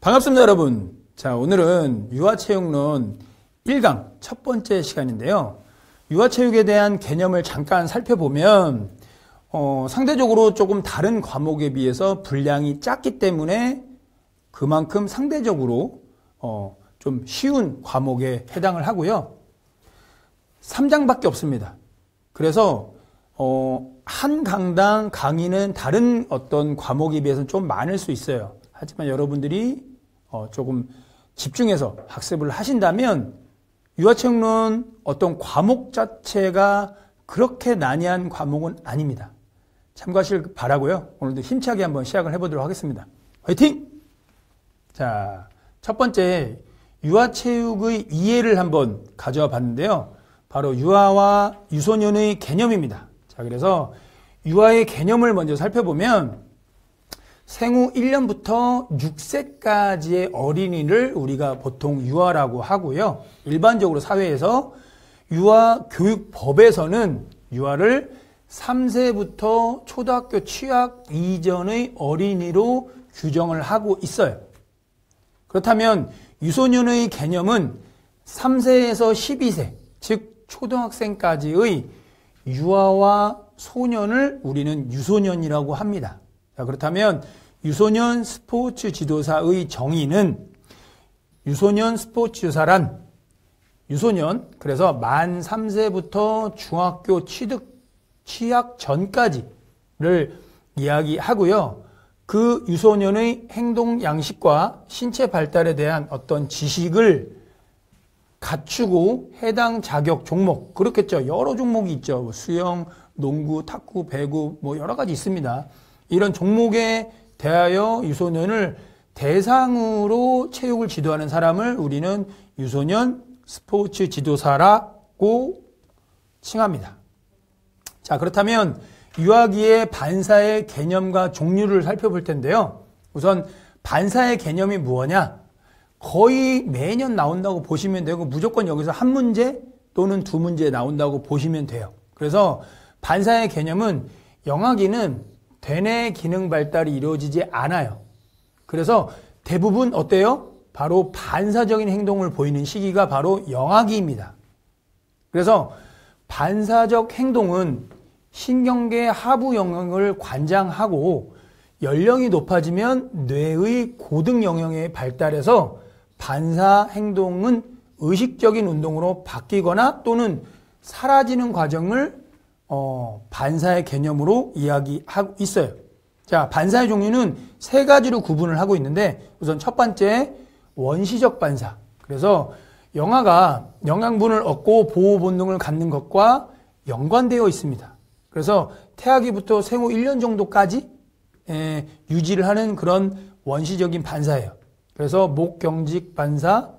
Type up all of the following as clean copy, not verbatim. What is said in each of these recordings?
반갑습니다, 여러분. 자, 오늘은 유아체육론 1강 첫 번째 시간인데요. 유아체육에 대한 개념을 잠깐 살펴보면 상대적으로 조금 다른 과목에 비해서 분량이 작기 때문에 그만큼 상대적으로 좀 쉬운 과목에 해당을 하고요. 3장밖에 없습니다. 그래서 한 강당 강의는 다른 어떤 과목에 비해서는 좀 많을 수 있어요. 하지만 여러분들이 조금 집중해서 학습을 하신다면 유아체육론 어떤 과목 자체가 그렇게 난해한 과목은 아닙니다. 참고하실 바라고요. 오늘도 힘차게 한번 시작을 해보도록 하겠습니다. 화이팅! 자, 첫 번째 유아체육의 이해를 한번 가져와 봤는데요. 바로 유아와 유소년의 개념입니다. 자, 그래서 유아의 개념을 먼저 살펴보면 생후 1년부터 6세까지의 어린이를 우리가 보통 유아라고 하고요. 일반적으로 사회에서 유아교육법에서는 유아를 3세부터 초등학교 취학 이전의 어린이로 규정을 하고 있어요. 그렇다면 유소년의 개념은 3세에서 12세, 즉 초등학생까지의 유아와 소년을 우리는 유소년이라고 합니다. 자, 그렇다면 유소년 스포츠 지도사의 정의는 유소년 스포츠 지도사란 유소년, 그래서 만 3세부터 중학교 취학 전까지를 이야기하고요. 그 유소년의 행동 양식과 신체 발달에 대한 어떤 지식을 갖추고 해당 자격 종목, 그렇겠죠. 여러 종목이 있죠. 수영, 농구, 탁구, 배구, 여러 가지 있습니다. 이런 종목에 대하여 유소년을 대상으로 체육을 지도하는 사람을 우리는 유소년 스포츠 지도사라고 칭합니다. 자, 그렇다면 유아기의 반사의 개념과 종류를 살펴볼 텐데요. 우선 반사의 개념이 무엇이냐? 거의 매년 나온다고 보시면 되고 무조건 여기서 한 문제 또는 두 문제 나온다고 보시면 돼요. 그래서 반사의 개념은 영아기는 대뇌 기능 발달이 이루어지지 않아요. 그래서 대부분 어때요? 바로 반사적인 행동을 보이는 시기가 바로 영아기입니다. 그래서 반사적 행동은 신경계 하부 영역을 관장하고 연령이 높아지면 뇌의 고등 영역에 발달해서 반사 행동은 의식적인 운동으로 바뀌거나 또는 사라지는 과정을 반사의 개념으로 이야기하고 있어요. 자, 반사의 종류는 세 가지로 구분을 하고 있는데 우선 첫 번째 원시적 반사. 그래서 영아가 영양분을 얻고 보호 본능을 갖는 것과 연관되어 있습니다. 그래서 태아기부터 생후 1년 정도까지 유지를 하는 그런 원시적인 반사예요. 그래서 목경직 반사,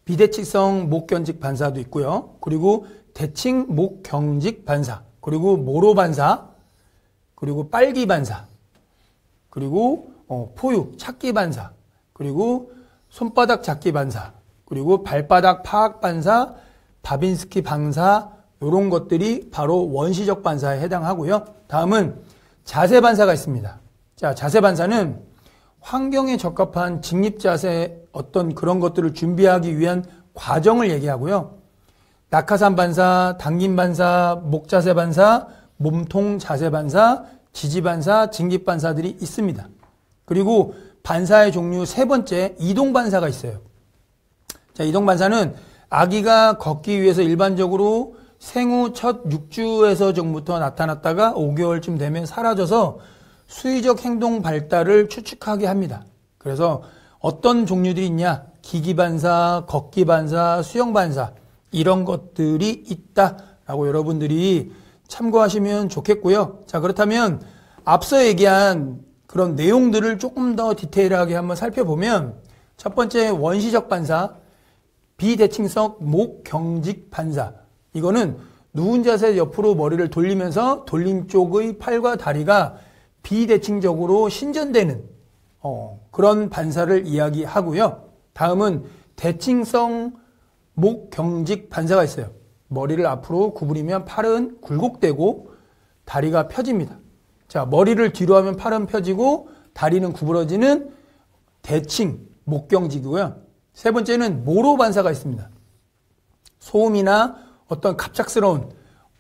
비대칭성 목경직 반사도 있고요. 그리고 대칭 목경직 반사, 그리고 모로 반사, 그리고 빨기 반사, 그리고 포유 찾기 반사, 그리고 손바닥 잡기 반사, 그리고 발바닥 파악 반사, 바빈스키 반사, 이런 것들이 바로 원시적 반사에 해당하고요. 다음은 자세 반사가 있습니다. 자, 자세 반사는 환경에 적합한 직립 자세 어떤 그런 것들을 준비하기 위한 과정을 얘기하고요. 낙하산 반사, 당김 반사, 목자세 반사, 몸통 자세 반사, 지지 반사, 진깁 반사들이 있습니다. 그리고 반사의 종류 세 번째 이동 반사가 있어요. 자, 이동 반사는 아기가 걷기 위해서 일반적으로 생후 첫 6주에서 전부터 나타났다가 5개월쯤 되면 사라져서 수의적 행동 발달을 추측하게 합니다. 그래서 어떤 종류들이 있냐? 기기 반사, 걷기 반사, 수영 반사 이런 것들이 있다라고 여러분들이 참고하시면 좋겠고요. 자, 그렇다면 앞서 얘기한 그런 내용들을 조금 더 디테일하게 한번 살펴보면 첫 번째 원시적 반사, 비대칭성 목경직 반사. 이거는 누운 자세 옆으로 머리를 돌리면서 돌림 쪽의 팔과 다리가 비대칭적으로 신전되는 그런 반사를 이야기하고요. 다음은 대칭성 목경직 반사가 있어요. 머리를 앞으로 구부리면 팔은 굴곡되고 다리가 펴집니다. 자, 머리를 뒤로 하면 팔은 펴지고 다리는 구부러지는 대칭, 목경직이고요. 세 번째는 모로 반사가 있습니다. 소음이나 어떤 갑작스러운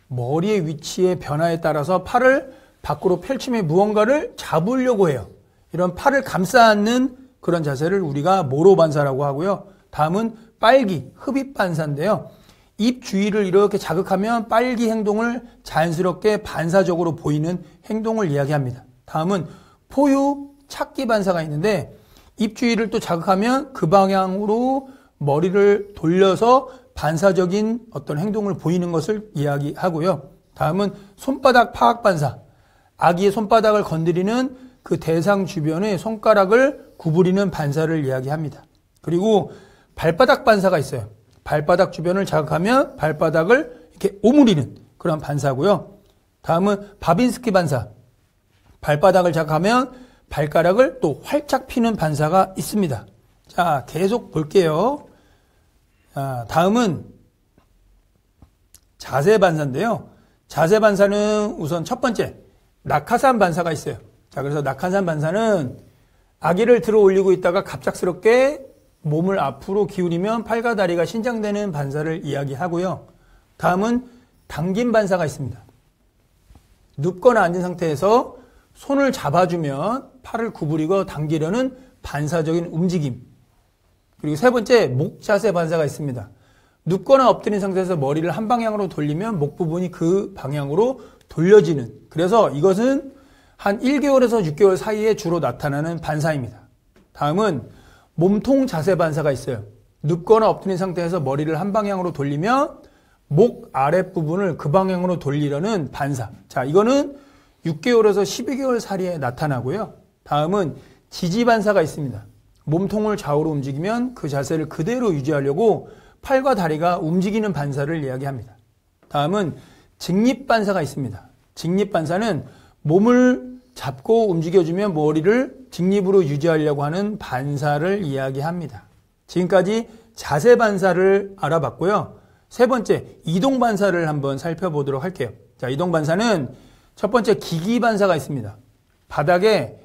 머리의 위치의 변화에 따라서 팔을 밖으로 펼치며 무언가를 잡으려고 해요. 이런 팔을 감싸 안는 그런 자세를 우리가 모로 반사라고 하고요. 다음은 빨기, 흡입 반사인데요. 입 주위를 이렇게 자극하면 빨기 행동을 자연스럽게 반사적으로 보이는 행동을 이야기합니다. 다음은 포유, 찾기 반사가 있는데 입 주위를 또 자극하면 그 방향으로 머리를 돌려서 반사적인 어떤 행동을 보이는 것을 이야기하고요. 다음은 손바닥 파악 반사. 아기의 손바닥을 건드리는 그 대상 주변의 손가락을 구부리는 반사를 이야기합니다. 그리고 발바닥 반사가 있어요. 발바닥 주변을 자극하면 발바닥을 이렇게 오므리는 그런 반사고요. 다음은 바빈스키 반사. 발바닥을 자극하면 발가락을 또 활짝 피는 반사가 있습니다. 자, 계속 볼게요. 자, 다음은 자세 반사인데요. 자세 반사는 우선 첫 번째, 낙하산 반사가 있어요. 자, 그래서 낙하산 반사는 아기를 들어 올리고 있다가 갑작스럽게 몸을 앞으로 기울이면 팔과 다리가 신장되는 반사를 이야기하고요. 다음은 당김 반사가 있습니다. 눕거나 앉은 상태에서 손을 잡아주면 팔을 구부리고 당기려는 반사적인 움직임. 그리고 세 번째, 목 자세 반사가 있습니다. 눕거나 엎드린 상태에서 머리를 한 방향으로 돌리면 목 부분이 그 방향으로 돌려지는, 그래서 이것은 한 1개월에서 6개월 사이에 주로 나타나는 반사입니다. 다음은 몸통 자세 반사가 있어요. 눕거나 엎드린 상태에서 머리를 한 방향으로 돌리면 목 아랫부분을 그 방향으로 돌리려는 반사. 자, 이거는 6개월에서 12개월 사이에 나타나고요. 다음은 지지 반사가 있습니다. 몸통을 좌우로 움직이면 그 자세를 그대로 유지하려고 팔과 다리가 움직이는 반사를 이야기합니다. 다음은 직립 반사가 있습니다. 직립 반사는 몸을 잡고 움직여주면 머리를 직립으로 유지하려고 하는 반사를 이야기합니다. 지금까지 자세 반사를 알아봤고요. 세 번째, 이동 반사를 한번 살펴보도록 할게요. 자, 이동 반사는 첫 번째 기기 반사가 있습니다. 바닥에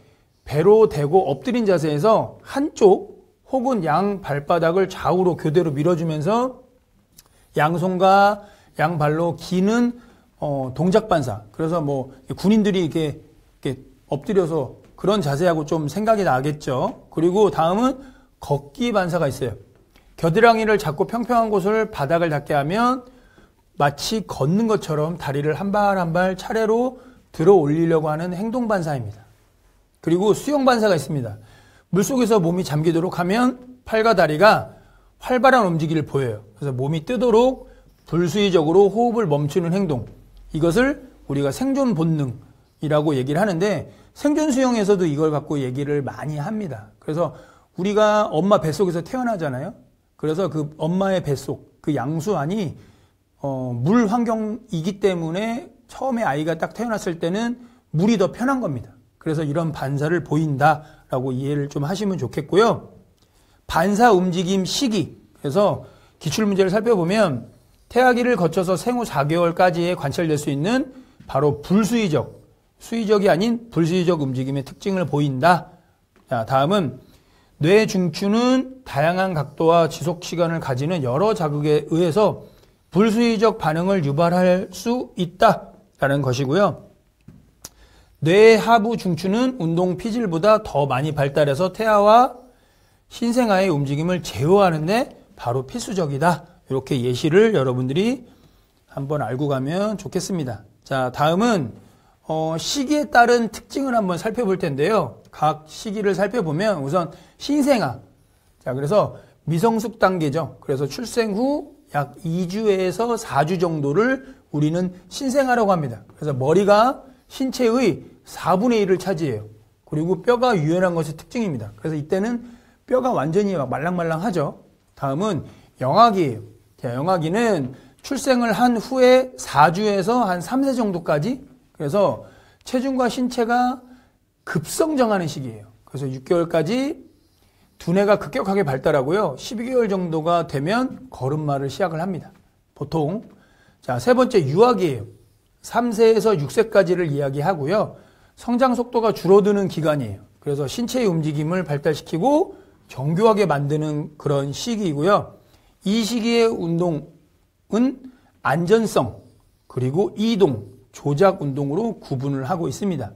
배로 대고 엎드린 자세에서 한쪽 혹은 양 발바닥을 좌우로 교대로 밀어주면서 양손과 양발로 기는 동작 반사. 그래서 뭐 군인들이 이렇게 엎드려서 그런 자세하고 좀 생각이 나겠죠. 그리고 다음은 걷기 반사가 있어요. 겨드랑이를 잡고 평평한 곳을 바닥을 닿게 하면 마치 걷는 것처럼 다리를 한 발 한 발 차례로 들어 올리려고 하는 행동 반사입니다. 그리고 수영 반사가 있습니다. 물속에서 몸이 잠기도록 하면 팔과 다리가 활발한 움직임을 보여요. 그래서 몸이 뜨도록 불수의적으로 호흡을 멈추는 행동. 이것을 우리가 생존 본능이라고 얘기를 하는데 생존 수영에서도 이걸 갖고 얘기를 많이 합니다. 그래서 우리가 엄마 뱃속에서 태어나잖아요. 그래서 그 엄마의 뱃속, 그 양수 안이 물 환경이기 때문에 처음에 아이가 딱 태어났을 때는 물이 더 편한 겁니다. 그래서 이런 반사를 보인다라고 이해를 좀 하시면 좋겠고요. 반사 움직임 시기. 그래서 기출문제를 살펴보면 태아기를 거쳐서 생후 4개월까지에 관찰될 수 있는 바로 불수의적, 수의적이 아닌 불수의적 움직임의 특징을 보인다. 자, 다음은 뇌 중추는 다양한 각도와 지속 시간을 가지는 여러 자극에 의해서 불수의적 반응을 유발할 수 있다라는 것이고요. 뇌 하부 중추는 운동 피질보다 더 많이 발달해서 태아와 신생아의 움직임을 제어하는데 바로 필수적이다. 이렇게 예시를 여러분들이 한번 알고 가면 좋겠습니다. 자, 다음은 시기에 따른 특징을 한번 살펴볼 텐데요. 각 시기를 살펴보면 우선 신생아. 자, 그래서 미성숙 단계죠. 그래서 출생 후 약 2주에서 4주 정도를 우리는 신생아라고 합니다. 그래서 머리가 신체의 4분의 1을 차지해요. 그리고 뼈가 유연한 것이 특징입니다. 그래서 이때는 뼈가 완전히 말랑말랑하죠. 다음은 영아기예요. 자, 영아기는 출생을 한 후에 4주에서 한 3세 정도까지, 그래서 체중과 신체가 급성장하는 시기예요. 그래서 6개월까지 두뇌가 급격하게 발달하고요. 12개월 정도가 되면 걸음마를 시작을 합니다. 보통. 자, 세 번째 유아기예요. 3세에서 6세까지를 이야기하고요. 성장 속도가 줄어드는 기간이에요. 그래서 신체의 움직임을 발달시키고 정교하게 만드는 그런 시기이고요. 이 시기의 운동은 안전성, 그리고 이동, 조작 운동으로 구분을 하고 있습니다.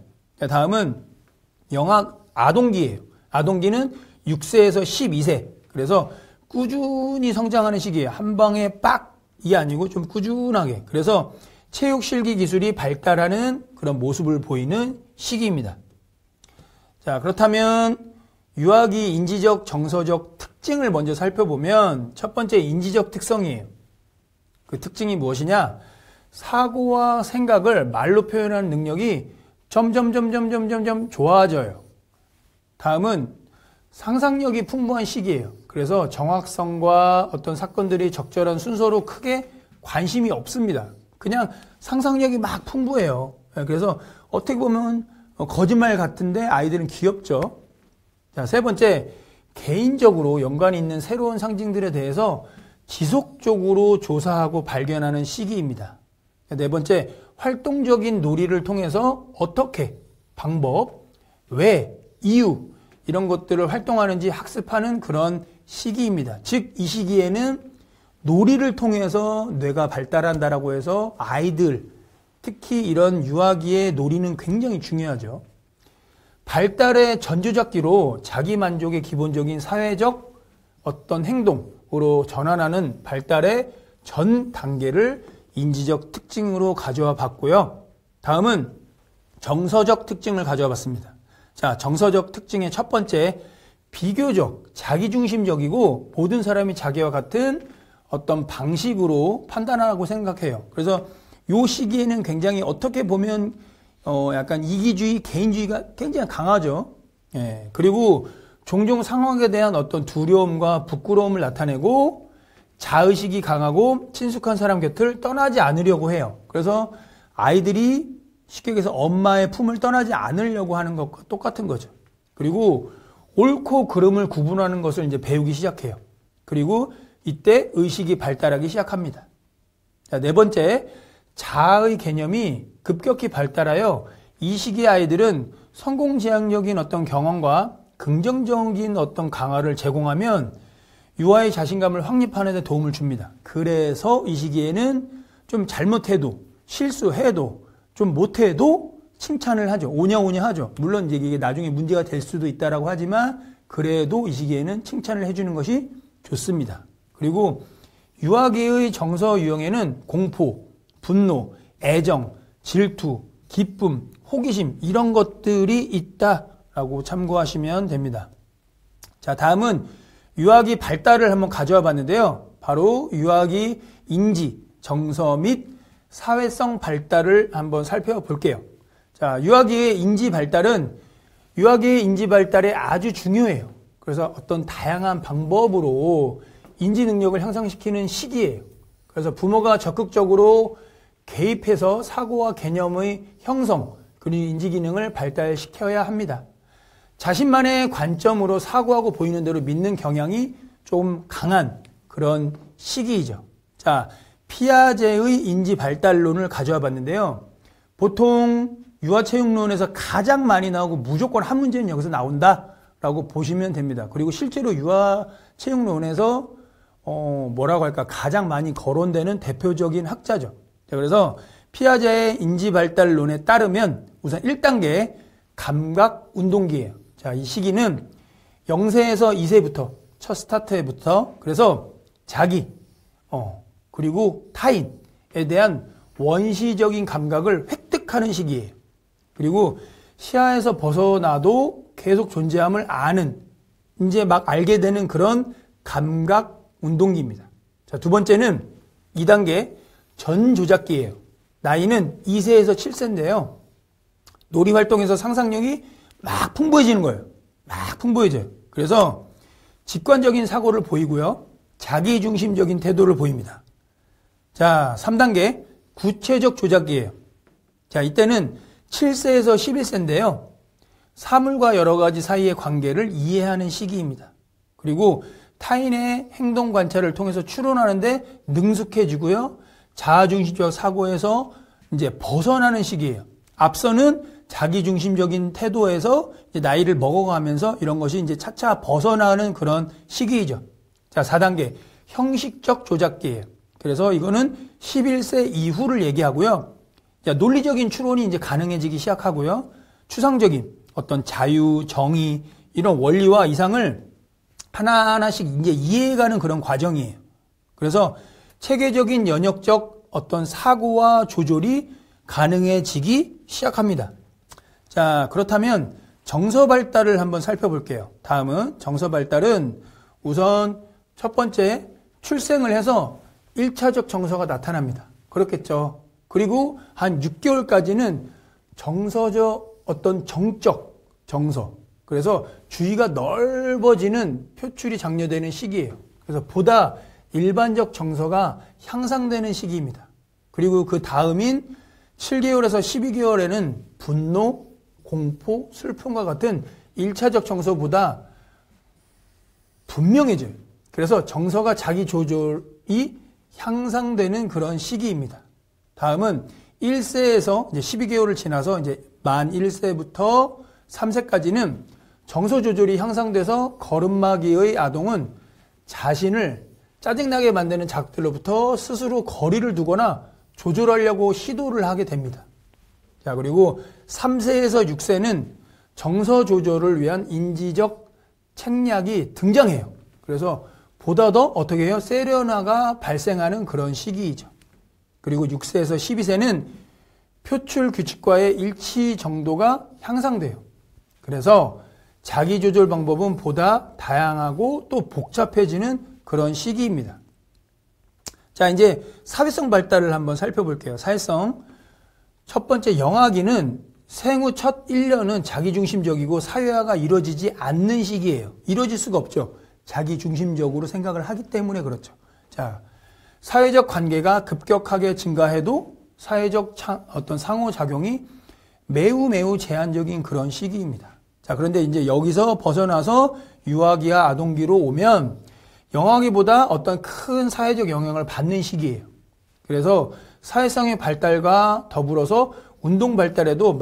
다음은 영악 아동기예요. 아동기는 6세에서 12세. 그래서 꾸준히 성장하는 시기예요. 한 방에 빡이 아니고 좀 꾸준하게. 그래서 체육실기 기술이 발달하는 그런 모습을 보이는 시기입니다. 자, 그렇다면 유아기 인지적, 정서적 특징을 먼저 살펴보면 첫 번째 인지적 특성이에요. 그 특징이 무엇이냐? 사고와 생각을 말로 표현하는 능력이 점점 좋아져요. 다음은 상상력이 풍부한 시기예요. 그래서 정확성과 어떤 사건들이 적절한 순서로 크게 관심이 없습니다. 그냥 상상력이 막 풍부해요. 그래서 어떻게 보면 거짓말 같은데 아이들은 귀엽죠. 자, 세 번째, 개인적으로 연관이 있는 새로운 상징들에 대해서 지속적으로 조사하고 발견하는 시기입니다. 네 번째, 활동적인 놀이를 통해서 어떻게, 방법, 왜, 이유 이런 것들을 활동하는지 학습하는 그런 시기입니다. 즉, 이 시기에는 놀이를 통해서 뇌가 발달한다라고 해서 아이들, 특히 이런 유아기의 놀이는 굉장히 중요하죠. 발달의 전조작기로 자기 만족의 기본적인 사회적 어떤 행동으로 전환하는 발달의 전 단계를 인지적 특징으로 가져와 봤고요. 다음은 정서적 특징을 가져와 봤습니다. 자, 정서적 특징의 첫 번째, 비교적 자기중심적이고 모든 사람이 자기와 같은 어떤 방식으로 판단하고 생각해요. 그래서 이 시기에는 굉장히 어떻게 보면 약간 이기주의, 개인주의가 굉장히 강하죠. 예. 그리고 종종 상황에 대한 어떤 두려움과 부끄러움을 나타내고 자의식이 강하고 친숙한 사람 곁을 떠나지 않으려고 해요. 그래서 아이들이 쉽게 얘기해서 엄마의 품을 떠나지 않으려고 하는 것과 똑같은 거죠. 그리고 옳고 그름을 구분하는 것을 이제 배우기 시작해요. 그리고 이때 의식이 발달하기 시작합니다. 자, 네 번째, 자아의 개념이 급격히 발달하여 이 시기의 아이들은 성공지향적인 어떤 경험과 긍정적인 어떤 강화를 제공하면 유아의 자신감을 확립하는 데 도움을 줍니다. 그래서 이 시기에는 좀 잘못해도, 실수해도, 좀 못해도 칭찬을 하죠. 오냐오냐 하죠. 물론 이제 이게 나중에 문제가 될 수도 있다라고 하지만 그래도 이 시기에는 칭찬을 해주는 것이 좋습니다. 그리고 유아기의 정서 유형에는 공포, 분노, 애정, 질투, 기쁨, 호기심 이런 것들이 있다라고 참고하시면 됩니다. 자, 다음은 유아기 발달을 한번 가져와 봤는데요. 바로 유아기 인지, 정서 및 사회성 발달을 한번 살펴볼게요. 자, 유아기의 인지 발달은 유아기의 인지 발달에 아주 중요해요. 그래서 어떤 다양한 방법으로 인지 능력을 향상시키는 시기예요. 그래서 부모가 적극적으로 개입해서 사고와 개념의 형성, 그리고 인지 기능을 발달시켜야 합니다. 자신만의 관점으로 사고하고 보이는 대로 믿는 경향이 좀 강한 그런 시기이죠. 자, 피아제의 인지 발달론을 가져와 봤는데요. 보통 유아체육론에서 가장 많이 나오고 무조건 한 문제는 여기서 나온다라고 보시면 됩니다. 그리고 실제로 유아체육론에서 뭐라고 할까, 가장 많이 거론되는 대표적인 학자죠. 자, 그래서 피아제의 인지 발달론에 따르면 우선 1단계 감각 운동기예요. 자, 이 시기는 0세에서 2세부터 첫 스타트에부터 그래서 자기 그리고 타인에 대한 원시적인 감각을 획득하는 시기예요. 그리고 시야에서 벗어나도 계속 존재함을 아는, 이제 막 알게 되는 그런 감각 운동기입니다. 자, 두 번째는 2단계 전조작기예요. 나이는 2세에서 7세인데요. 놀이 활동에서 상상력이 막 풍부해지는 거예요. 막 풍부해져요. 그래서 직관적인 사고를 보이고요. 자기중심적인 태도를 보입니다. 자, 3단계 구체적 조작기예요. 자, 이때는 7세에서 11세인데요. 사물과 여러 가지 사이의 관계를 이해하는 시기입니다. 그리고 타인의 행동 관찰을 통해서 추론하는데 능숙해지고요. 자아중심적 사고에서 이제 벗어나는 시기예요. 앞서는 자기중심적인 태도에서 이제 나이를 먹어가면서 이런 것이 이제 차차 벗어나는 그런 시기이죠. 자, 4단계. 형식적 조작기예요. 그래서 이거는 11세 이후를 얘기하고요. 자, 논리적인 추론이 이제 가능해지기 시작하고요. 추상적인 어떤 자유, 정의, 이런 원리와 이상을 하나하나씩 이제 이해해가는 그런 과정이에요. 그래서 체계적인 연역적 어떤 사고와 조절이 가능해지기 시작합니다. 자, 그렇다면 정서 발달을 한번 살펴볼게요. 다음은 정서 발달은 우선 첫 번째 출생을 해서 1차적 정서가 나타납니다. 그렇겠죠. 그리고 한 6개월까지는 정서적 어떤 정적 정서. 그래서 주의가 넓어지는 표출이 장려되는 시기예요. 그래서 보다 일반적 정서가 향상되는 시기입니다. 그리고 그 다음인 7개월에서 12개월에는 분노, 공포, 슬픔과 같은 1차적 정서보다 분명해져요. 그래서 정서가 자기 조절이 향상되는 그런 시기입니다. 다음은 1세에서 이제 12개월을 지나서 이제 만 1세부터 3세까지는 정서 조절이 향상돼서 걸음마기의 아동은 자신을 짜증나게 만드는 자극들로부터 스스로 거리를 두거나 조절하려고 시도를 하게 됩니다. 자, 그리고 3세에서 6세는 정서 조절을 위한 인지적 책략이 등장해요. 그래서 보다 더 어떻게 해요? 세련화가 발생하는 그런 시기이죠. 그리고 6세에서 12세는 표출 규칙과의 일치 정도가 향상돼요. 그래서 자기 조절 방법은 보다 다양하고 또 복잡해지는 그런 시기입니다. 자, 이제 사회성 발달을 한번 살펴볼게요. 사회성. 첫 번째, 영아기는 생후 첫 1년은 자기중심적이고 사회화가 이루어지지 않는 시기예요. 이루어질 수가 없죠. 자기중심적으로 생각을 하기 때문에 그렇죠. 자, 사회적 관계가 급격하게 증가해도 사회적 어떤 상호작용이 매우 제한적인 그런 시기입니다. 자, 그런데 이제 여기서 벗어나서 유아기와 아동기로 오면 영아기보다 어떤 큰 사회적 영향을 받는 시기예요. 그래서 사회성의 발달과 더불어서 운동 발달에도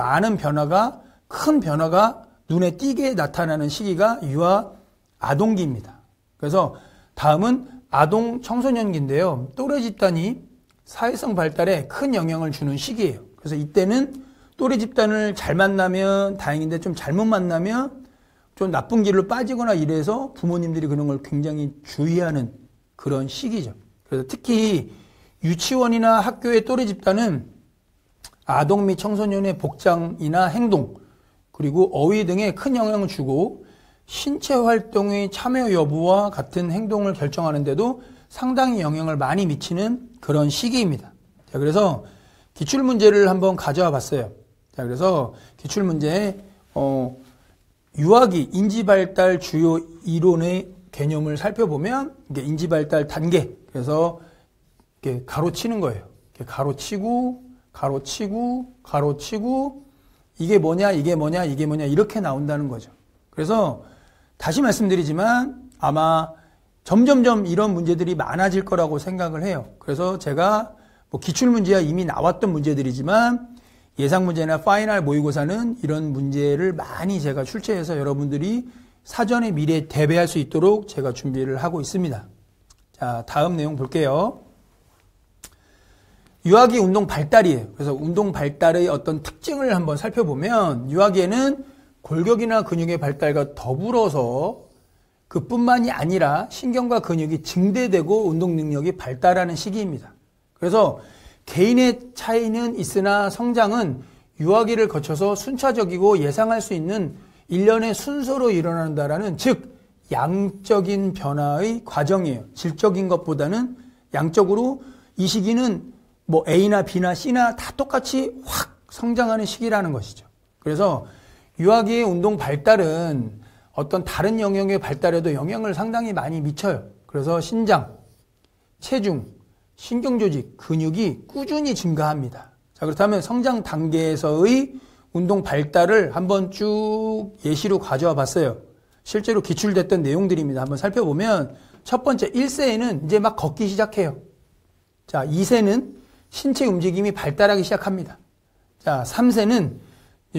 큰 변화가 눈에 띄게 나타나는 시기가 유아 아동기입니다. 그래서 다음은 아동 청소년기인데요. 또래 집단이 사회성 발달에 큰 영향을 주는 시기예요. 그래서 이때는 또래 집단을 잘 만나면 다행인데 좀 잘못 만나면 좀 나쁜 길로 빠지거나 이래서 부모님들이 그런 걸 굉장히 주의하는 그런 시기죠. 그래서 특히 유치원이나 학교의 또래 집단은 아동 및 청소년의 복장이나 행동, 그리고 어휘 등에 큰 영향을 주고 신체 활동의 참여 여부와 같은 행동을 결정하는데도 상당히 영향을 많이 미치는 그런 시기입니다. 자, 그래서 기출문제를 한번 가져와 봤어요. 자, 그래서 기출문제에 유아기 인지발달 주요 이론의 개념을 살펴보면 이게 인지발달 단계, 그래서 이렇게 가로치는 거예요. 이렇게 가로치고 이게 뭐냐 이렇게 나온다는 거죠. 그래서 다시 말씀드리지만 아마 점점점 이런 문제들이 많아질 거라고 생각을 해요. 그래서 제가 뭐 기출문제야 이미 나왔던 문제들이지만 예상문제나 파이널 모의고사는 이런 문제를 많이 제가 출제해서 여러분들이 사전에 미래에 대비할 수 있도록 제가 준비를 하고 있습니다. 자, 다음 내용 볼게요. 유아기 운동 발달이에요. 그래서 운동 발달의 어떤 특징을 한번 살펴보면 유아기에는 골격이나 근육의 발달과 더불어서 그뿐만이 아니라 신경과 근육이 증대되고 운동 능력이 발달하는 시기입니다. 그래서 개인의 차이는 있으나 성장은 유아기를 거쳐서 순차적이고 예상할 수 있는 일련의 순서로 일어난다라는, 즉 양적인 변화의 과정이에요. 질적인 것보다는 양적으로 이 시기는 뭐 A나 B나 C나 다 똑같이 확 성장하는 시기라는 것이죠. 그래서 유아기의 운동 발달은 어떤 다른 영역의 발달에도 영향을 상당히 많이 미쳐요. 그래서 신장, 체중, 신경조직, 근육이 꾸준히 증가합니다. 자, 그렇다면 성장 단계에서의 운동 발달을 한번 쭉 예시로 가져와 봤어요. 실제로 기출됐던 내용들입니다. 한번 살펴보면 첫 번째 1세에는 이제 막 걷기 시작해요. 자, 2세는 신체 움직임이 발달하기 시작합니다. 자, 3세는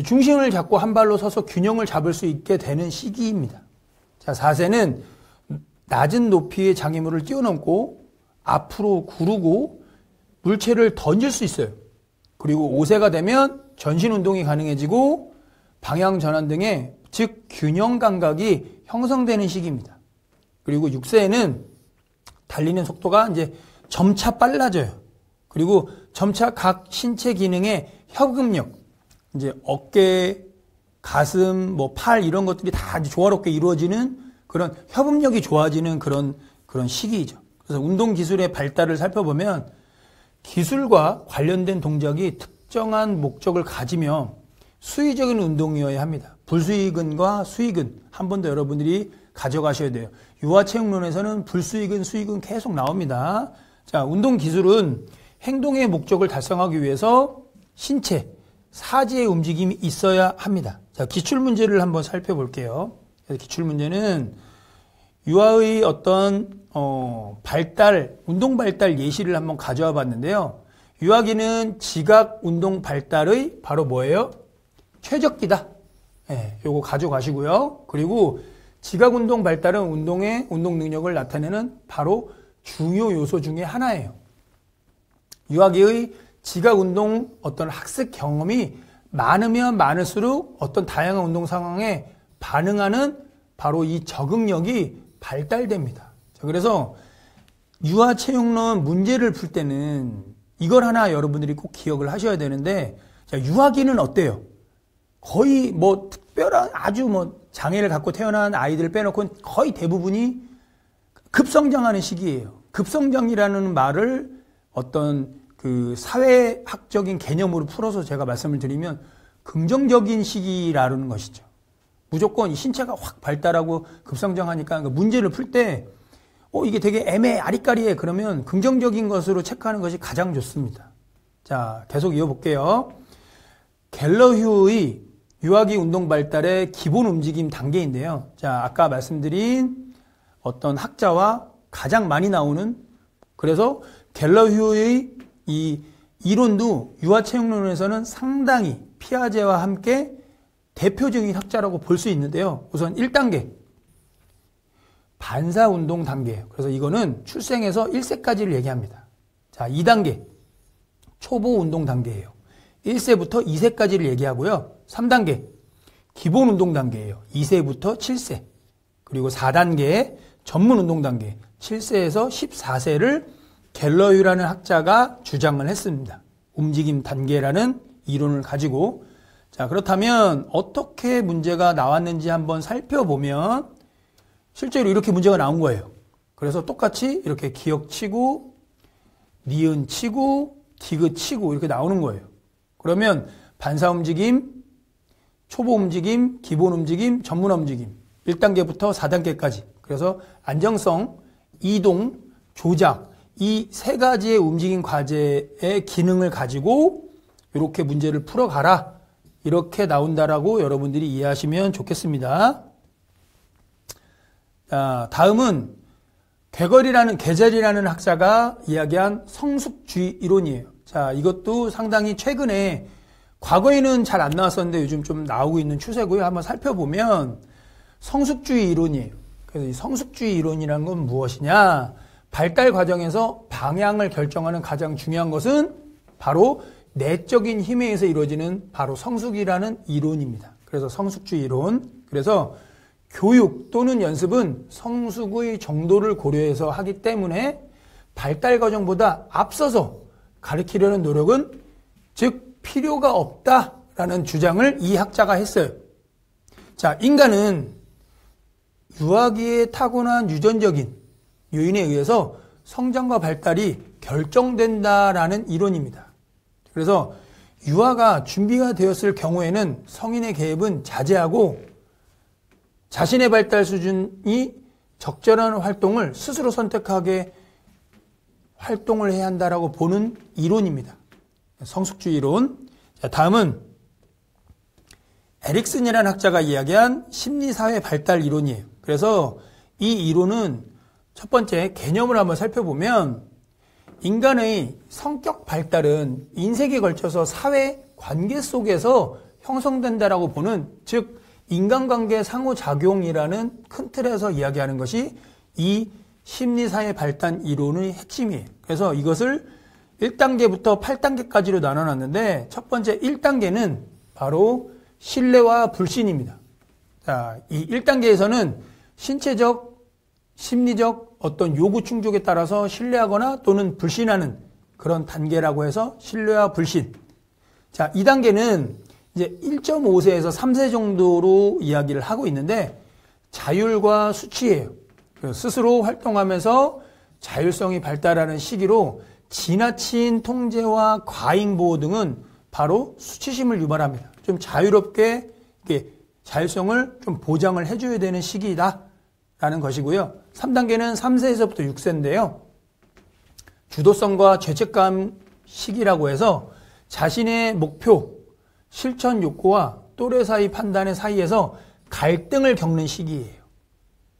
중심을 잡고 한 발로 서서 균형을 잡을 수 있게 되는 시기입니다. 자, 4세는 낮은 높이의 장애물을 뛰어넘고 앞으로 구르고 물체를 던질 수 있어요. 그리고 5세가 되면 전신 운동이 가능해지고 방향 전환 등의 즉 균형 감각이 형성되는 시기입니다. 그리고 6세에는 달리는 속도가 이제 점차 빨라져요. 그리고 점차 각 신체 기능의 협응력, 이제 어깨, 가슴, 팔 이런 것들이 다 조화롭게 이루어지는 그런 협응력이 좋아지는 그런 시기이죠. 그래서 운동 기술의 발달을 살펴보면 기술과 관련된 동작이 특정한 목적을 가지며 수의적인 운동이어야 합니다. 불수의근과 수의근 한 번 더 여러분들이 가져가셔야 돼요. 유아체육론에서는 불수의근, 수의근 계속 나옵니다. 자, 운동 기술은 행동의 목적을 달성하기 위해서 신체, 사지의 움직임이 있어야 합니다. 자, 기출문제를 한번 살펴볼게요. 그래서 기출문제는 유아의 어떤 운동 발달 예시를 한번 가져와 봤는데요. 유아기는 지각 운동 발달의 바로 뭐예요? 최적기다. 네, 요거 가져가시고요. 그리고 지각 운동 발달은 운동의 운동 능력을 나타내는 바로 중요 요소 중에 하나예요. 유아기의 지각 운동 어떤 학습 경험이 많으면 많을수록 어떤 다양한 운동 상황에 반응하는 바로 이 적응력이 발달됩니다. 자, 그래서 유아체육론 문제를 풀 때는 이걸 하나 여러분들이 꼭 기억을 하셔야 되는데, 자, 유아기는 어때요? 거의 특별한 아주 장애를 갖고 태어난 아이들을 빼놓고 거의 대부분이 급성장하는 시기예요. 급성장이라는 말을 어떤 그 사회학적인 개념으로 풀어서 제가 말씀을 드리면 긍정적인 시기라는 것이죠. 무조건 신체가 확 발달하고 급성장하니까 문제를 풀 때 이게 되게 아리까리해 그러면 긍정적인 것으로 체크하는 것이 가장 좋습니다. 자, 계속 이어볼게요. 갤러휴의 유아기 운동 발달의 기본 움직임 단계인데요. 자, 아까 말씀드린 어떤 학자와 가장 많이 나오는, 그래서 갤러휴의 이 이론도 유아체육론에서는 상당히 피아제와 함께 대표적인 학자라고 볼 수 있는데요. 우선 1단계 반사운동 단계예요. 그래서 이거는 출생에서 1세까지를 얘기합니다. 자, 2단계 초보운동 단계예요. 1세부터 2세까지를 얘기하고요. 3단계 기본운동 단계예요. 2세부터 7세. 그리고 4단계 전문운동 단계 7세에서 14세를 갤러휴라는 학자가 주장을 했습니다. 움직임 단계라는 이론을 가지고. 자, 그렇다면 어떻게 문제가 나왔는지 한번 살펴보면 실제로 이렇게 문제가 나온 거예요. 그래서 똑같이 이렇게 기역 치고 니은 치고 디귿 치고 이렇게 나오는 거예요. 그러면 반사 움직임, 초보 움직임, 기본 움직임, 전문 움직임 1단계부터 4단계까지. 그래서 안정성, 이동, 조작 이 세 가지의 움직임 과제의 기능을 가지고 이렇게 문제를 풀어가라. 이렇게 나온다라고 여러분들이 이해하시면 좋겠습니다. 자, 다음은 괴젤이라는 학자가 이야기한 성숙주의 이론이에요. 자, 이것도 상당히 최근에, 과거에는 잘 안 나왔었는데 요즘 좀 나오고 있는 추세고요. 한번 살펴보면 성숙주의 이론이에요. 그래서 이 성숙주의 이론이라는 건 무엇이냐? 발달 과정에서 방향을 결정하는 가장 중요한 것은 바로 내적인 힘에 의해서 이루어지는 바로 성숙이라는 이론입니다. 그래서 성숙주의 이론. 그래서 교육 또는 연습은 성숙의 정도를 고려해서 하기 때문에 발달 과정보다 앞서서 가르치려는 노력은 즉 필요가 없다라는 주장을 이 학자가 했어요. 자, 인간은 유아기에 타고난 유전적인 요인에 의해서 성장과 발달이 결정된다라는 이론입니다. 그래서 유아가 준비가 되었을 경우에는 성인의 개입은 자제하고 자신의 발달 수준이 적절한 활동을 스스로 선택하게 활동을 해야 한다라고 보는 이론입니다. 성숙주의 이론. 자, 다음은 에릭슨이라는 학자가 이야기한 심리사회 발달 이론이에요. 그래서 이 이론은 첫 번째 개념을 한번 살펴보면 인간의 성격 발달은 인생에 걸쳐서 사회 관계 속에서 형성된다라고 보는, 즉 인간관계 상호작용이라는 큰 틀에서 이야기하는 것이 이 심리사회 발달 이론의 핵심이에요. 그래서 이것을 1단계부터 8단계까지로 나눠놨는데 첫 번째 1단계는 바로 신뢰와 불신입니다. 자, 이 1단계에서는 신체적, 심리적 어떤 요구 충족에 따라서 신뢰하거나 또는 불신하는 그런 단계라고 해서 신뢰와 불신. 자, 2단계는 이제 1.5세에서 3세 정도로 이야기를 하고 있는데 자율과 수치예요. 스스로 활동하면서 자율성이 발달하는 시기로 지나친 통제와 과잉 보호 등은 바로 수치심을 유발합니다. 좀 자유롭게 자율성을 좀 보장을 해줘야 되는 시기다라는 것이고요. 3단계는 3세에서부터 6세인데요. 주도성과 죄책감 시기라고 해서 자신의 목표, 실천 욕구와 또래 사이 판단의 사이에서 갈등을 겪는 시기예요.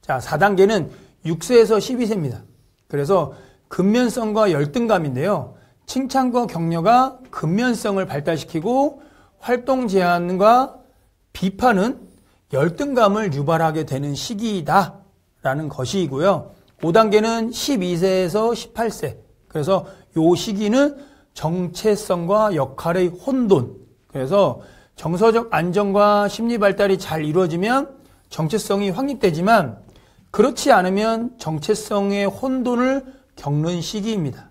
자, 4단계는 6세에서 12세입니다. 그래서 근면성과 열등감인데요. 칭찬과 격려가 근면성을 발달시키고 활동 제한과 비판은 열등감을 유발하게 되는 시기이다라는 것이고요. 5단계는 12세에서 18세. 그래서 이 시기는 정체성과 역할의 혼돈. 그래서 정서적 안정과 심리 발달이 잘 이루어지면 정체성이 확립되지만 그렇지 않으면 정체성의 혼돈을 겪는 시기입니다.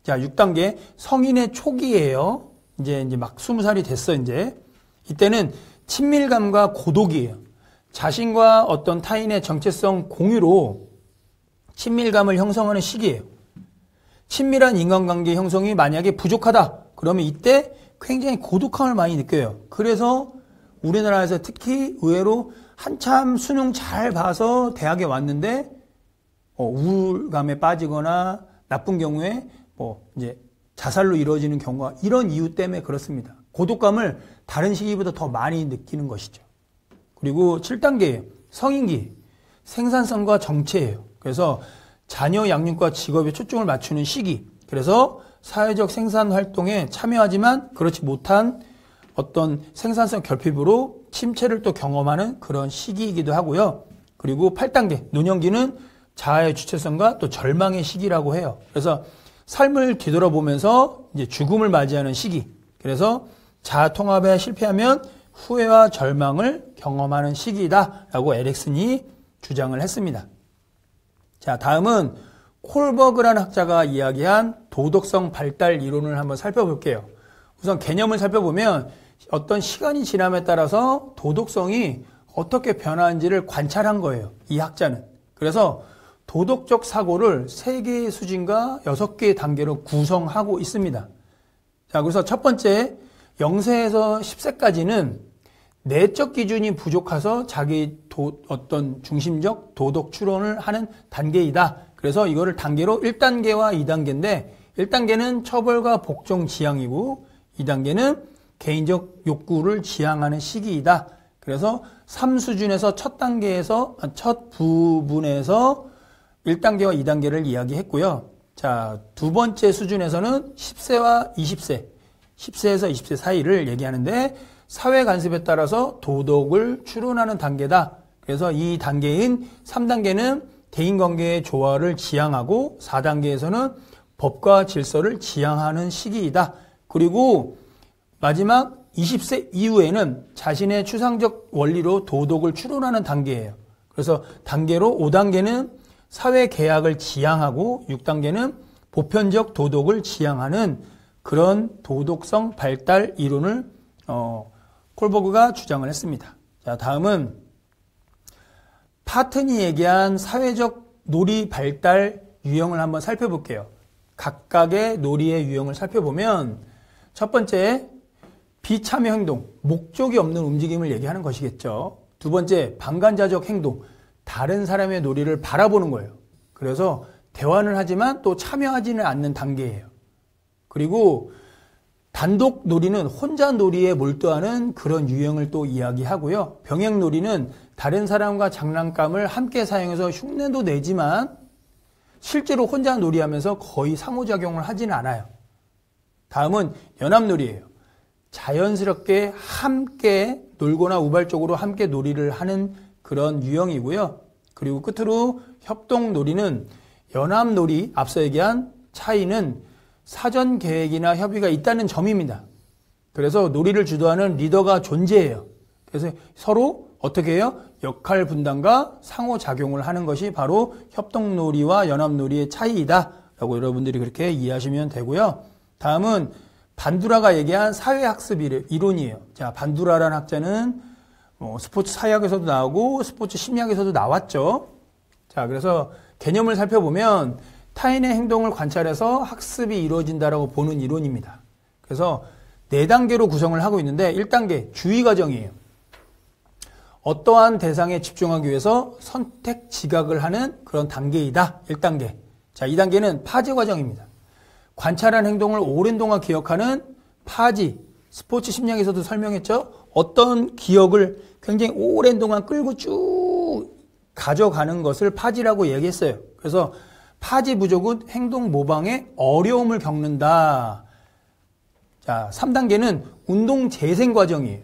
자, 6단계 성인의 초기예요. 이제 막 20살이 됐어, 이제. 이때는 친밀감과 고독이에요. 자신과 어떤 타인의 정체성 공유로 친밀감을 형성하는 시기예요. 친밀한 인간관계 형성이 만약에 부족하다. 그러면 이때 굉장히 고독함을 많이 느껴요. 그래서 우리나라에서 특히 의외로 한참 수능 잘 봐서 대학에 왔는데 우울감에 빠지거나 나쁜 경우에 이제 자살로 이루어지는 경우가 이런 이유 때문에 그렇습니다. 고독감을 다른 시기보다 더 많이 느끼는 것이죠. 그리고 7단계예요. 성인기. 생산성과 정체예요. 그래서 자녀 양육과 직업에 초점을 맞추는 시기. 그래서 사회적 생산 활동에 참여하지만 그렇지 못한 어떤 생산성 결핍으로 침체를 또 경험하는 그런 시기이기도 하고요. 그리고 8단계 노년기는 자아의 주체성과 또 절망의 시기라고 해요. 그래서 삶을 뒤돌아보면서 이제 죽음을 맞이하는 시기. 그래서 자아 통합에 실패하면 후회와 절망을 경험하는 시기다라고 에릭슨이 주장을 했습니다. 자, 다음은 콜버그라는 학자가 이야기한 도덕성 발달 이론을 한번 살펴볼게요. 우선 개념을 살펴보면 어떤 시간이 지남에 따라서 도덕성이 어떻게 변하는지를 관찰한 거예요. 이 학자는. 그래서 도덕적 사고를 3개의 수준과 6개의 단계로 구성하고 있습니다. 자, 그래서 첫 번째 0세에서 10세까지는 내적 기준이 부족해서 자기 어떤 중심적 도덕 추론을 하는 단계이다. 그래서 이거를 단계로 1단계와 2단계인데 1단계는 처벌과 복종 지향이고 2단계는 개인적 욕구를 지향하는 시기이다. 그래서 3수준에서 첫 부분에서 1단계와 2단계를 이야기했고요. 자, 두 번째 수준에서는 10세와 20세, 10세에서 20세 사이를 얘기하는데 사회 간섭에 따라서 도덕을 추론하는 단계다. 그래서 이 단계인 3단계는 대인관계의 조화를 지향하고 4단계에서는 법과 질서를 지향하는 시기이다. 그리고 마지막 20세 이후에는 자신의 추상적 원리로 도덕을 추론하는 단계예요. 그래서 단계로 5단계는 사회 계약을 지향하고 6단계는 보편적 도덕을 지향하는 그런 도덕성 발달 이론을 콜버그가 주장을 했습니다. 자, 다음은 파튼이 얘기한 사회적 놀이 발달 유형을 한번 살펴볼게요. 각각의 놀이의 유형을 살펴보면 첫 번째 비참여 행동, 목적이 없는 움직임을 얘기하는 것이겠죠. 두 번째 방관자적 행동, 다른 사람의 놀이를 바라보는 거예요. 그래서 대화는 하지만 또 참여하지는 않는 단계예요. 그리고 단독 놀이는 혼자 놀이에 몰두하는 그런 유형을 또 이야기하고요. 병행 놀이는 다른 사람과 장난감을 함께 사용해서 흉내도 내지만 실제로 혼자 놀이하면서 거의 상호작용을 하지는 않아요. 다음은 연합놀이예요. 자연스럽게 함께 놀거나 우발적으로 함께 놀이를 하는 그런 유형이고요. 그리고 끝으로 협동놀이는 연합놀이, 앞서 얘기한 차이는 사전 계획이나 협의가 있다는 점입니다. 그래서 놀이를 주도하는 리더가 존재해요. 그래서 서로 어떻게 해요? 역할 분담과 상호작용을 하는 것이 바로 협동놀이와 연합놀이의 차이이다 라고 여러분들이 그렇게 이해하시면 되고요. 다음은 반두라가 얘기한 사회학습 이론이에요. 자, 반두라라는 학자는 스포츠 사회학에서도 나오고 스포츠 심리학에서도 나왔죠. 자, 그래서 개념을 살펴보면 타인의 행동을 관찰해서 학습이 이루어진다라고 보는 이론입니다. 그래서 4단계로 구성을 하고 있는데 1단계 주의 과정이에요. 어떠한 대상에 집중하기 위해서 선택 지각을 하는 그런 단계이다. 1단계. 자, 2단계는 파지 과정입니다. 관찰한 행동을 오랜 동안 기억하는 파지. 스포츠 심리학에서도 설명했죠. 어떤 기억을 굉장히 오랜 동안 끌고 쭉 가져가는 것을 파지라고 얘기했어요. 그래서 파지 부족은 행동 모방에 어려움을 겪는다. 자, 3단계는 운동 재생 과정이에요.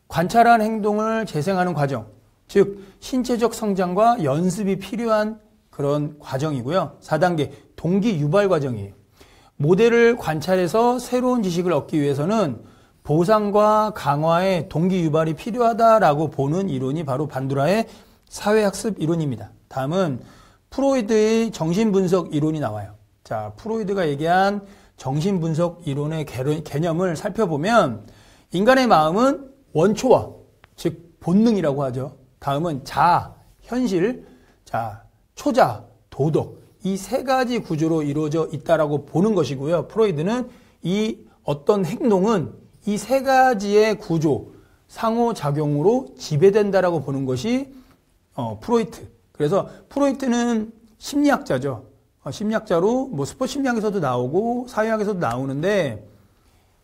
관찰한 행동을 재생하는 과정. 즉, 신체적 성장과 연습이 필요한 그런 과정이고요. 4단계, 동기 유발 과정이에요. 모델을 관찰해서 새로운 지식을 얻기 위해서는 보상과 강화의 동기 유발이 필요하다라고 보는 이론이 바로 반두라의 사회학습 이론입니다. 다음은 프로이드의 정신분석 이론이 나와요. 자, 프로이드가 얘기한 정신분석 이론의 개념을 살펴보면 인간의 마음은 원초와, 즉 본능이라고 하죠. 다음은 자아, 현실, 자, 초자, 도덕, 이 3가지 구조로 이루어져 있다라고 보는 것이고요. 프로이드는 이 어떤 행동은 이 3가지의 구조, 상호작용으로 지배된다라고 보는 것이 프로이트. 그래서 프로이트는 심리학자죠. 심리학자로 스포츠 심리학에서도 나오고 사회학에서도 나오는데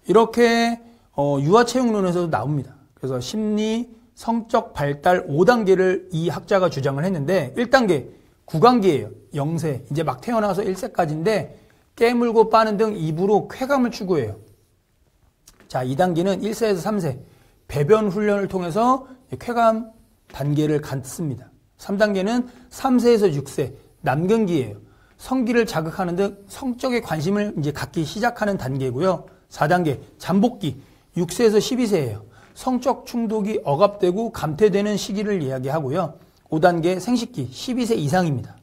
이렇게 유아체육론에서도 나옵니다. 그래서 심리, 성적 발달 5단계를 이 학자가 주장을 했는데 1단계 구강기예요. 0세, 이제 막 태어나서 1세까지인데 깨물고 빠는 등 입으로 쾌감을 추구해요. 자, 2단계는 1세에서 3세 배변 훈련을 통해서 쾌감 단계를 갖습니다. 3단계는 3세에서 6세 남근기예요. 성기를 자극하는 등 성적인 관심을 이제 갖기 시작하는 단계고요. 4단계 잠복기 6세에서 12세예요. 성적 충독이 억압되고 감퇴되는 시기를 이야기하고요. 5단계 생식기 12세 이상입니다.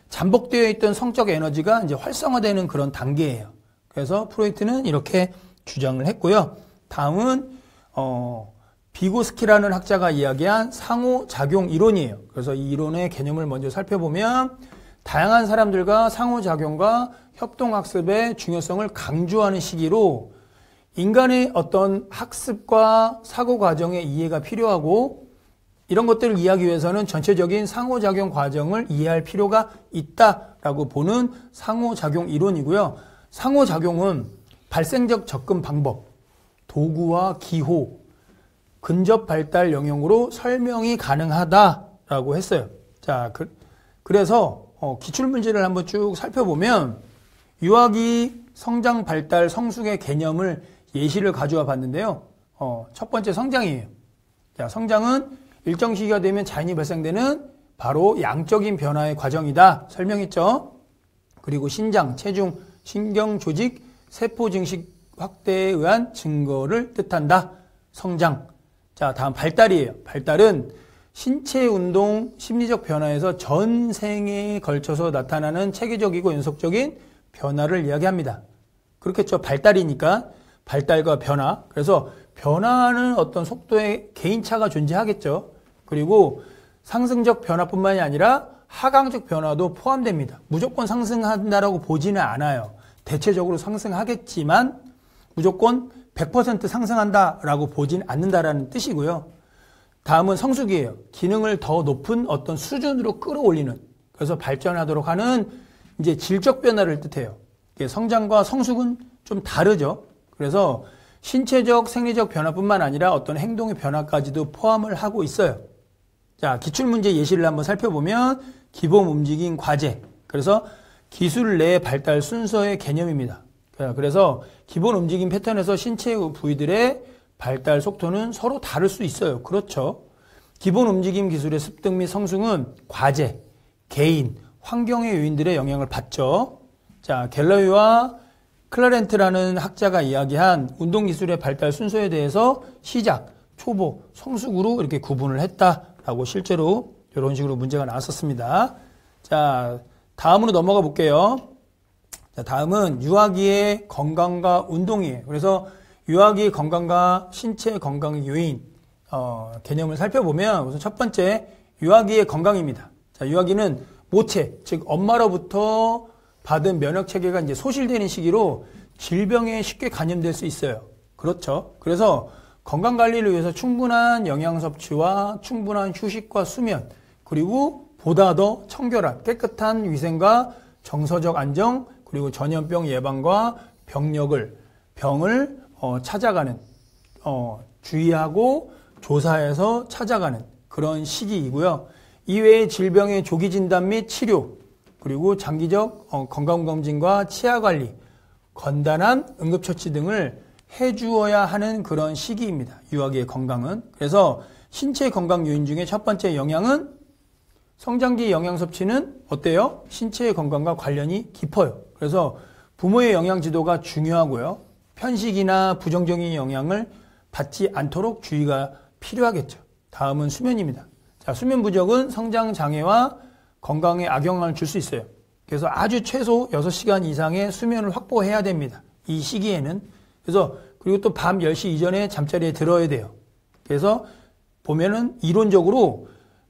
잠복되어 있던 성적 에너지가 이제 활성화되는 그런 단계예요. 그래서 프로이트는 이렇게 주장을 했고요. 다음은 비고스키라는 학자가 이야기한 상호작용 이론이에요. 그래서 이 이론의 개념을 먼저 살펴보면 다양한 사람들과 상호작용과 협동학습의 중요성을 강조하는 시기로 인간의 어떤 학습과 사고 과정의 이해가 필요하고 이런 것들을 이해하기 위해서는 전체적인 상호작용 과정을 이해할 필요가 있다라고 보는 상호작용 이론이고요. 상호작용은 발생적 접근 방법, 도구와 기호, 근접 발달 영역으로 설명이 가능하다라고 했어요. 자, 그래서 기출문제를 한번 쭉 살펴보면 유아기 성장 발달 성숙의 개념을 예시를 가져와 봤는데요. 첫 번째 성장이에요. 자, 성장은 일정 시기가 되면 자연히 발생되는 바로 양적인 변화의 과정이다 설명했죠. 그리고 신장, 체중, 신경 조직, 세포 증식 확대에 의한 증거를 뜻한다. 성장. 자, 다음 발달이에요. 발달은 신체 운동, 심리적 변화에서 전생에 걸쳐서 나타나는 체계적이고 연속적인 변화를 이야기합니다. 그렇겠죠. 발달이니까 발달과 변화. 그래서 변화하는 어떤 속도의 개인차가 존재하겠죠. 그리고 상승적 변화뿐만이 아니라 하강적 변화도 포함됩니다. 무조건 상승한다라고 보지는 않아요. 대체적으로 상승하겠지만 무조건 100% 상승한다라고 보진 않는다라는 뜻이고요. 다음은 성숙이에요. 기능을 더 높은 어떤 수준으로 끌어올리는, 그래서 발전하도록 하는 이제 질적 변화를 뜻해요. 성장과 성숙은 좀 다르죠. 그래서 신체적, 생리적 변화뿐만 아니라 어떤 행동의 변화까지도 포함을 하고 있어요. 자, 기출문제 예시를 한번 살펴보면 기본 움직임 과제. 그래서 기술 내 발달 순서의 개념입니다. 그래서 기본 움직임 패턴에서 신체 부위들의 발달 속도는 서로 다를 수 있어요. 그렇죠. 기본 움직임 기술의 습득 및 성숙은 과제, 개인, 환경의 요인들의 영향을 받죠. 자, 갤러위와 클라렌트라는 학자가 이야기한 운동기술의 발달 순서에 대해서 시작, 초보, 성숙으로 이렇게 구분을 했다라고 실제로 이런 식으로 문제가 나왔었습니다. 자, 다음으로 넘어가 볼게요. 자, 다음은 유아기의 건강과 운동이에요. 그래서 유아기의 건강과 신체 건강의 요인, 개념을 살펴보면 우선 첫 번째, 유아기의 건강입니다. 자, 유아기는 모체, 즉 엄마로부터 받은 면역 체계가 이제 소실되는 시기로 질병에 쉽게 감염될 수 있어요. 그렇죠. 그래서 건강 관리를 위해서 충분한 영양 섭취와 충분한 휴식과 수면, 그리고 보다 더 청결한 깨끗한 위생과 정서적 안정, 그리고 전염병 예방과 병을 찾아가는, 주의하고 조사해서 찾아가는 그런 시기이고요. 이외에 질병의 조기 진단 및 치료, 그리고 장기적 건강검진과 치아관리, 건단한 응급처치 등을 해주어야 하는 그런 시기입니다. 유아기의 건강은. 그래서 신체 건강 요인 중에 첫 번째 영양은 성장기 영양 섭취는 어때요? 신체의 건강과 관련이 깊어요. 그래서 부모의 영양 지도가 중요하고요. 편식이나 부정적인 영향을 받지 않도록 주의가 필요하겠죠. 다음은 수면입니다. 자, 수면 부족은 성장 장애와 건강에 악영향을 줄 수 있어요. 그래서 아주 최소 6시간 이상의 수면을 확보해야 됩니다. 이 시기에는. 그래서 그리고 또 밤 10시 이전에 잠자리에 들어야 돼요. 그래서 보면은 이론적으로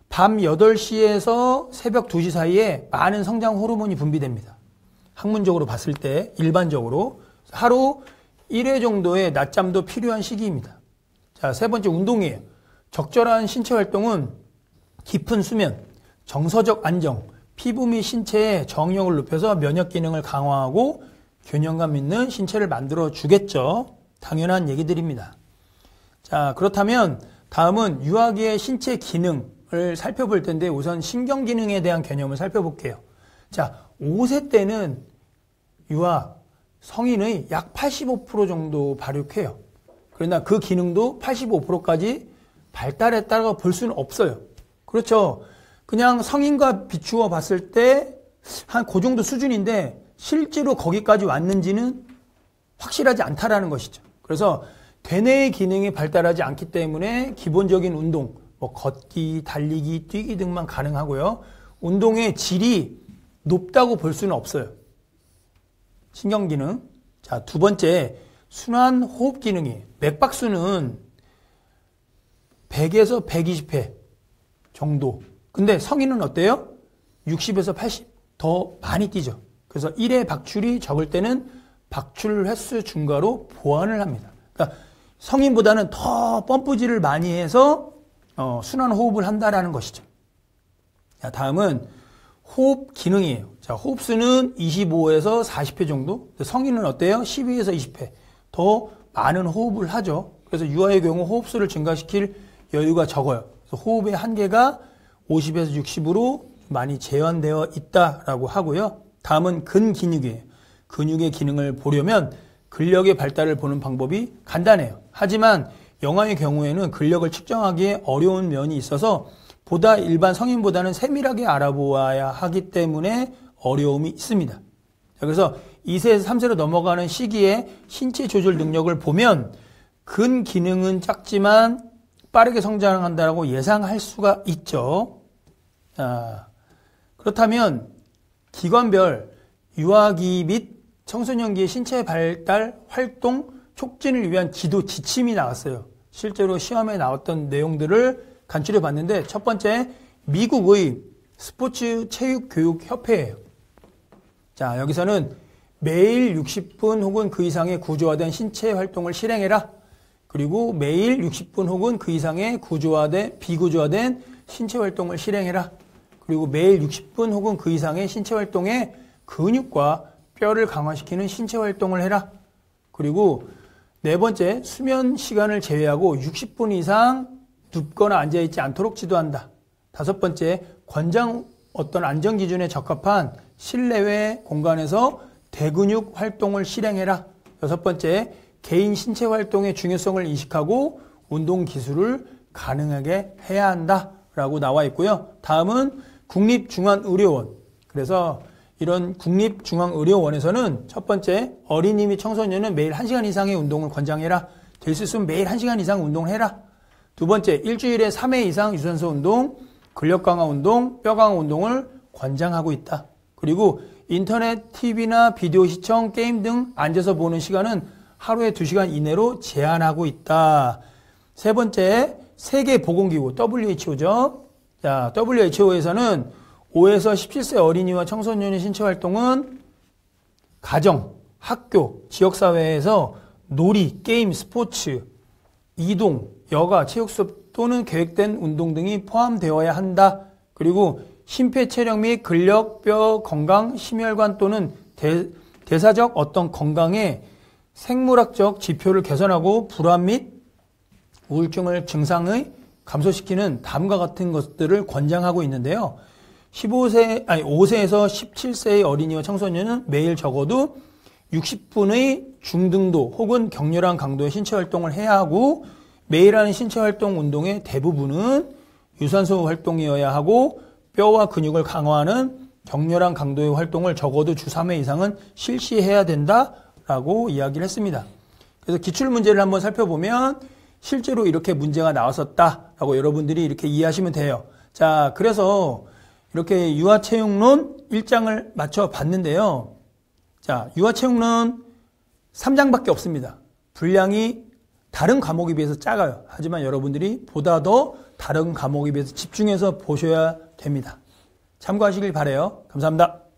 밤 8시에서 새벽 2시 사이에 많은 성장 호르몬이 분비됩니다. 학문적으로 봤을 때 일반적으로 하루 1회 정도의 낮잠도 필요한 시기입니다. 자, 세 번째 운동이에요. 적절한 신체 활동은 깊은 수면, 정서적 안정, 피부 및 신체의 정력을 높여서 면역 기능을 강화하고 균형감 있는 신체를 만들어 주겠죠. 당연한 얘기들입니다. 자, 그렇다면 다음은 유아기의 신체 기능을 살펴볼 텐데 우선 신경 기능에 대한 개념을 살펴볼게요. 자, 5세 때는 유아, 성인의 약 85% 정도 발육해요. 그러나 그 기능도 85%까지 발달했다고 볼 수는 없어요. 그렇죠. 그냥 성인과 비추어 봤을 때 한 그 정도 수준인데 실제로 거기까지 왔는지는 확실하지 않다라는 것이죠. 그래서 대뇌의 기능이 발달하지 않기 때문에 기본적인 운동, 뭐 걷기, 달리기, 뛰기 등만 가능하고요. 운동의 질이 높다고 볼 수는 없어요. 신경 기능. 자, 두 번째, 순환 호흡 기능이에요. 맥박수는 100에서 120회 정도. 근데 성인은 어때요? 60에서 80. 더 많이 뛰죠. 그래서 1회 박출이 적을 때는 박출 횟수 증가로 보완을 합니다. 그러니까 성인보다는 더 펌프질을 많이 해서 순환 호흡을 한다라는 것이죠. 자, 다음은 호흡 기능이에요. 자, 호흡수는 25에서 40회 정도. 성인은 어때요? 12에서 20회. 더 많은 호흡을 하죠. 그래서 유아의 경우 호흡수를 증가시킬 여유가 적어요. 그래서 호흡의 한계가 50에서 60으로 많이 제한되어 있다라고 하고요. 다음은 근근육이에요. 근육의 기능을 보려면 근력의 발달을 보는 방법이 간단해요. 하지만 영아의 경우에는 근력을 측정하기에 어려운 면이 있어서 보다 일반 성인보다는 세밀하게 알아보아야 하기 때문에 어려움이 있습니다. 그래서 2세에서 3세로 넘어가는 시기에 신체 조절 능력을 보면 근기능은 작지만 빠르게 성장한다고 예상할 수가 있죠. 자, 그렇다면 기관별 유아기 및 청소년기의 신체 발달 활동 촉진을 위한 지도 지침이 나왔어요. 실제로 시험에 나왔던 내용들을 간추려 봤는데 첫 번째, 미국의 스포츠 체육 교육 협회예요. 자, 여기서는 매일 60분 혹은 그 이상의 구조화된 신체 활동을 실행해라. 그리고 매일 60분 혹은 그 이상의 비구조화된 신체 활동을 실행해라. 그리고 매일 60분 혹은 그 이상의 신체 활동에 근육과 뼈를 강화시키는 신체 활동을 해라. 그리고 네 번째, 수면 시간을 제외하고 60분 이상 눕거나 앉아있지 않도록 지도한다. 다섯 번째, 어떤 안전 기준에 적합한 실내외 공간에서 대근육 활동을 실행해라. 여섯 번째, 개인 신체 활동의 중요성을 인식하고 운동 기술을 가능하게 해야 한다라고 나와 있고요. 다음은 국립중앙의료원. 그래서 이런 국립중앙의료원에서는 첫 번째, 어린이 및 청소년은 매일 1시간 이상의 운동을 권장해라. 될 수 있으면 매일 1시간 이상 운동을 해라. 두 번째, 일주일에 3회 이상 유산소 운동, 근력 강화 운동, 뼈 강화 운동을 권장하고 있다. 그리고 인터넷, TV나 비디오 시청, 게임 등 앉아서 보는 시간은 하루에 2시간 이내로 제한하고 있다. 세 번째, 세계보건기구 WHO죠. 자, WHO에서는 5에서 17세 어린이와 청소년의 신체 활동은 가정, 학교, 지역사회에서 놀이, 게임, 스포츠, 이동, 여가, 체육 수업 또는 계획된 운동 등이 포함되어야 한다. 그리고 심폐체력 및 근력, 뼈 건강, 심혈관 또는 대사적 어떤 건강의 생물학적 지표를 개선하고 불안 및 우울증을 증상의 감소시키는 다음과 같은 것들을 권장하고 있는데요. 5세에서 17세의 어린이와 청소년은 매일 적어도 60분의 중등도 혹은 격렬한 강도의 신체 활동을 해야 하고 매일 하는 신체 활동 운동의 대부분은 유산소 활동이어야 하고 뼈와 근육을 강화하는 격렬한 강도의 활동을 적어도 주 3회 이상은 실시해야 된다라고 이야기를 했습니다. 그래서 기출문제를 한번 살펴보면 실제로 이렇게 문제가 나왔었다라고 여러분들이 이렇게 이해하시면 돼요. 자, 그래서 이렇게 유아체육론 1장을 맞춰봤는데요. 자, 유아체육론 3장밖에 없습니다. 분량이 다른 과목에 비해서 작아요. 하지만 여러분들이 보다 더 다른 과목에 비해서 집중해서 보셔야 됩니다. 참고하시길 바라요. 감사합니다.